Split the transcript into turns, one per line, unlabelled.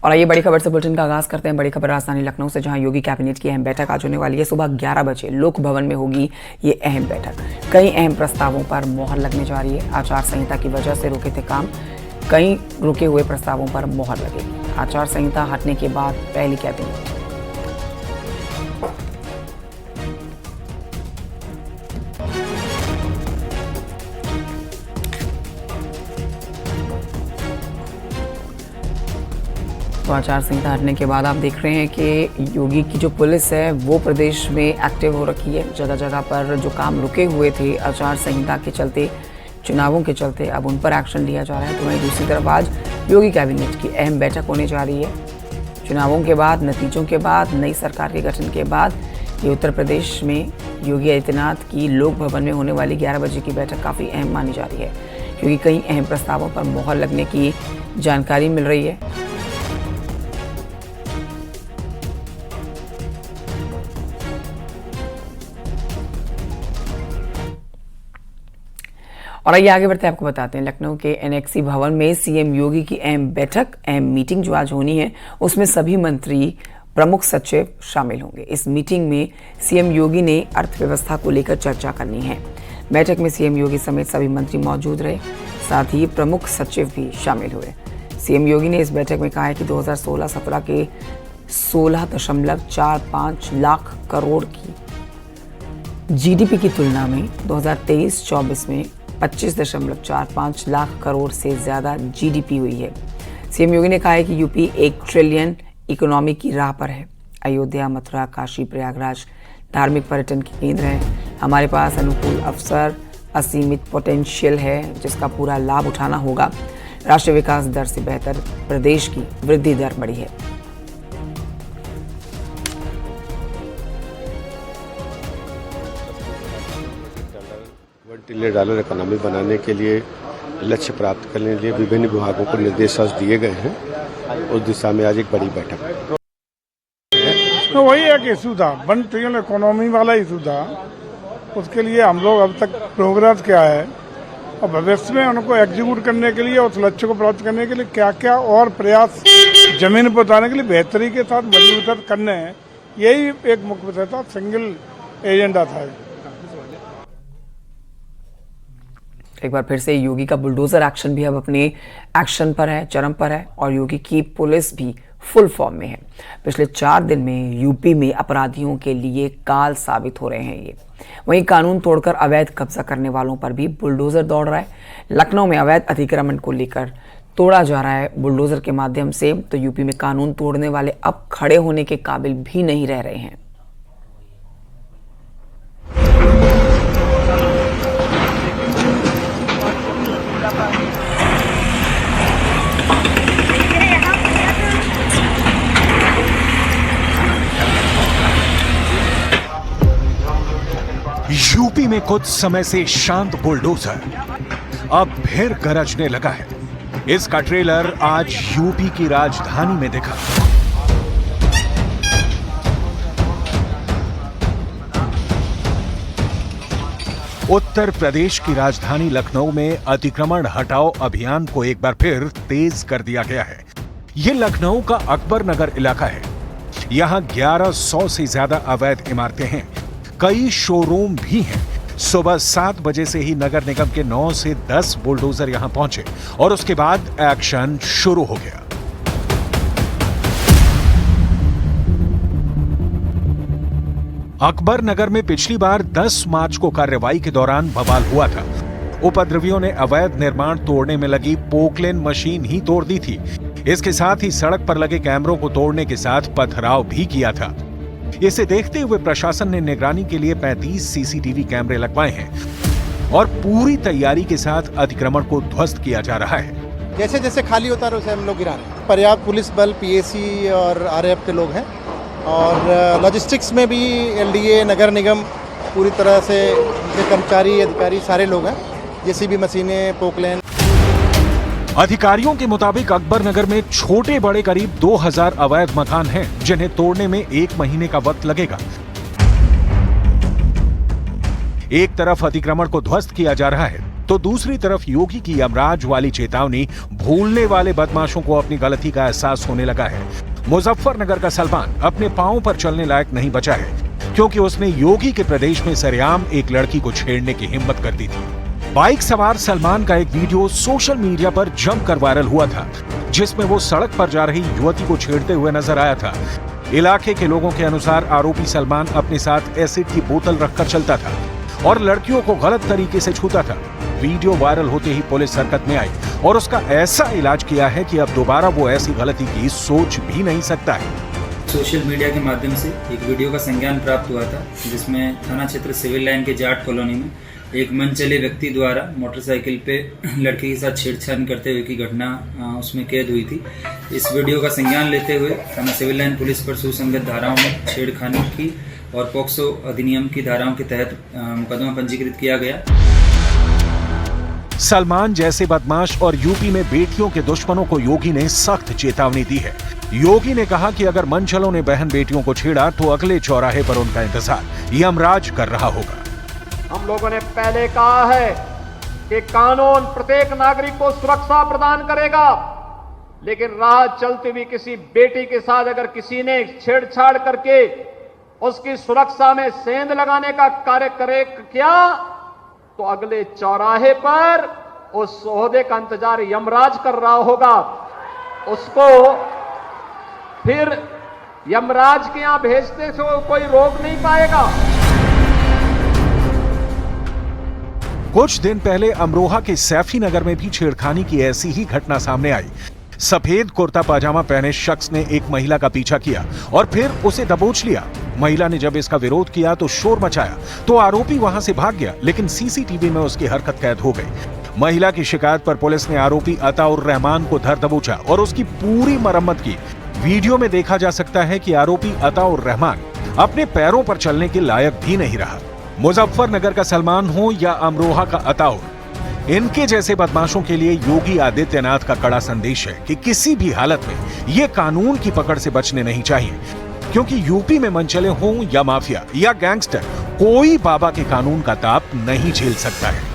और ये बड़ी खबर से बुलेटिन का आगाज करते हैं। बड़ी खबर राजधानी लखनऊ से, जहां योगी कैबिनेट की अहम बैठक आज होने वाली है। सुबह 11 बजे लोक भवन में होगी ये अहम बैठक। कई अहम प्रस्तावों पर मोहर लगने जा रही है। आचार संहिता की वजह से रुके थे काम, कई रुके हुए प्रस्तावों पर मोहर लगेगी। आचार संहिता हटने के बाद पहली कैबिनेट। तो आचार संहिता हटने के बाद आप देख रहे हैं कि योगी की जो पुलिस है वो प्रदेश में एक्टिव हो रखी है। जगह जगह पर जो काम रुके हुए थे आचार संहिता के चलते, चुनावों के चलते, अब उन पर एक्शन लिया जा रहा है। तो वहीं दूसरी तरफ आज योगी कैबिनेट की अहम बैठक होने जा रही है। चुनावों के बाद, नतीजों के बाद, नई सरकार के गठन के बाद ये उत्तर प्रदेश में योगी आदित्यनाथ की लोक भवन में होने वाली 11 बजे की बैठक काफ़ी अहम मानी जा रही है, क्योंकि कई अहम प्रस्तावों पर मोहर लगने की जानकारी मिल रही है। और आइए आगे बढ़ते हैं, आपको बताते हैं लखनऊ के एनेक्सी भवन में सीएम योगी की अहम बैठक, अहम मीटिंग जो आज होनी है उसमें सभी मंत्री, प्रमुख सचिव शामिल होंगे। इस मीटिंग में सीएम योगी ने अर्थव्यवस्था को लेकर चर्चा करनी है। बैठक में सीएम योगी समेत सभी मंत्री मौजूद रहे, साथ ही प्रमुख सचिव भी शामिल हुए। सीएम योगी ने इस बैठक में कहा है कि 2016-17 के 16.45 लाख करोड़ की जीडीपी की तुलना में 2023-24 में 25.45 लाख करोड़ से ज्यादा जीडीपी हुई है। सीएम योगी ने कहा है कि यूपी 1 ट्रिलियन इकोनॉमी की राह पर है। अयोध्या, मथुरा, काशी, प्रयागराज धार्मिक पर्यटन के केंद्र हैं। हमारे पास अनुकूल अवसर, असीमित पोटेंशियल है जिसका पूरा लाभ उठाना होगा। राष्ट्रीय विकास दर से बेहतर प्रदेश की वृद्धि दर बढ़ी है।
$1 ट्रिलियन इकोनॉमी बनाने के लिए, लक्ष्य प्राप्त करने के लिए विभिन्न विभागों को निर्देश दिए गए हैं। उस दिशा में आज एक बड़ी बैठक।
तो वही एक इशू था, 1 ट्रिलियन इकोनॉमी वाला इशू था। उसके लिए हम लोग अब तक प्रोग्रेस क्या है और भविष्य में उनको एग्जीक्यूट करने के लिए, उस लक्ष्य को प्राप्त करने के लिए क्या क्या और प्रयास जमीन पर उतारने के लिए बेहतरी के साथ मजबूत करने हैं, यही एक मुख्य विषय था, सिंगल एजेंडा था।
एक बार फिर से योगी का बुलडोजर एक्शन भी अब अपने एक्शन पर है, चरम पर है, और योगी की पुलिस भी फुल फॉर्म में है। पिछले 4 दिन में यूपी में अपराधियों के लिए काल साबित हो रहे हैं ये। वहीं कानून तोड़कर अवैध कब्जा करने वालों पर भी बुलडोजर दौड़ रहा है। लखनऊ में अवैध अतिक्रमण को लेकर तोड़ा जा रहा है बुलडोजर के माध्यम से। तो यूपी में कानून तोड़ने वाले अब खड़े होने के काबिल भी नहीं रह रहे हैं।
यूपी में कुछ समय से शांत बुलडोजर अब फिर गरजने लगा है। इसका ट्रेलर आज यूपी की राजधानी में दिखा। उत्तर प्रदेश की राजधानी लखनऊ में अतिक्रमण हटाओ अभियान को एक बार फिर तेज कर दिया गया है। यह लखनऊ का अकबर नगर इलाका है। यहां 1100 से ज्यादा अवैध इमारतें हैं, कई शोरूम भी हैं। सुबह 7 बजे से ही नगर निगम के 9 से 10 बुलडोजर यहां पहुंचे और उसके बाद एक्शन शुरू हो गया। अकबर नगर में पिछली बार 10 मार्च को कार्रवाई के दौरान बवाल हुआ था। उपद्रवियों ने अवैध निर्माण तोड़ने में लगी पोकलेन मशीन ही तोड़ दी थी। इसके साथ ही सड़क पर लगे कैमरों को तोड़ने के साथ पथराव भी किया था। इसे देखते हुए प्रशासन ने निगरानी के लिए 35 सीसीटीवी कैमरे लगवाए हैं और पूरी तैयारी के साथ अतिक्रमण को ध्वस्त किया जा रहा है।
जैसे जैसे खाली होता है उसे हम लोग गिरा रहे हैं। पर्याप्त पुलिस बल, पीएसी और आरएएफ के लोग हैं, और लॉजिस्टिक्स में भी एलडीए, नगर निगम पूरी तरह से उनके कर्मचारी, अधिकारी सारे लोग हैं। जेसीबी मशीनें, पोकलेन।
अधिकारियों के मुताबिक अकबर नगर में छोटे बड़े करीब 2000 अवैध मकान हैं, जिन्हें तोड़ने में 1 महीने का वक्त लगेगा। एक तरफ अतिक्रमण को ध्वस्त किया जा रहा है, तो दूसरी तरफ योगी की यमराज वाली चेतावनी भूलने वाले बदमाशों को अपनी गलती का एहसास होने लगा है। मुजफ्फरनगर का सलमान अपने पांव पर चलने लायक नहीं बचा है, क्योंकि उसने योगी के प्रदेश में सरेआम एक लड़की को छेड़ने की हिम्मत कर दी थी। बाइक सवार सलमान का एक वीडियो सोशल मीडिया पर जमकर वायरल हुआ था, जिसमें वो सड़क पर जा रही युवती को छेड़ते हुए नजर आया था। इलाके के लोगों के अनुसार आरोपी सलमान अपने साथ एसिड की बोतल रखकर चलता था और लड़कियों को गलत तरीके से छूता था। वीडियो वायरल होते ही पुलिस हरकत में आई और उसका ऐसा इलाज किया है कि अब दोबारा वो ऐसी गलती की सोच भी नहीं सकता है।
सोशल मीडिया के माध्यम से एक वीडियो का संज्ञान प्राप्त हुआ था, जिसमें थाना क्षेत्र सिविल लाइन के जाट कॉलोनी में एक मनचले व्यक्ति द्वारा मोटरसाइकिल पे लड़की के साथ छेड़छाड़ करते हुए की घटना उसमें कैद हुई थी। इस वीडियो का संज्ञान लेते हुए थाना सिविल लाइन पुलिस पर सुसंगत धाराओं में छेड़खानी की और पॉक्सो अधिनियम की धाराओं के तहत मुकदमा पंजीकृत किया गया।
सलमान जैसे बदमाश और यूपी में बेटियों के दुश्मनों को योगी ने सख्त चेतावनी दी है। योगी ने कहा कि अगर मनचलों ने बहन बेटियों को छेड़ा तो अगले चौराहे पर उनका इंतजार यमराज कर रहा होगा।
हम लोगों ने पहले कहा है कि कानून प्रत्येक नागरिक को सुरक्षा प्रदान करेगा, लेकिन राह चलती हुई किसी बेटी के साथ अगर किसी ने छेड़छाड़ करके उसकी सुरक्षा में सेंध लगाने का कार्य करे क्या, तो अगले चौराहे पर उस ओहदे का इंतजार यमराज कर रहा होगा। उसको फिर यमराज के यहां भेजने से कोई रोक नहीं पाएगा।
कुछ दिन पहले अमरोहा के सैफी नगर में भी छेड़खानी की ऐसी ही घटना सामने आई। सफेद कुर्ता पाजामा पहने शख्स ने एक महिला का पीछा किया और फिर उसे दबोच लिया। महिला ने जब इसका विरोध किया तो शोर मचाया, तो आरोपी वहां से भाग गया, लेकिन सीसीटीवी में उसकी हरकत कैद हो गई। महिला की शिकायत पर पुलिस ने आरोपी अताउर रहमान को धर दबोचा और उसकी पूरी मरम्मत की। वीडियो में देखा जा सकता है कि आरोपी अताउर रहमान अपने पैरों पर चलने के लायक भी नहीं रहा। मुजफ्फरनगर का सलमान हो या अमरोहा का अताउर, इनके जैसे बदमाशों के लिए योगी आदित्यनाथ का कड़ा संदेश है कि किसी भी हालत में ये कानून की पकड़ से बचने नहीं चाहिए, क्योंकि यूपी में मनचले हों या माफिया या गैंगस्टर, कोई बाबा के कानून का ताप नहीं झेल सकता है।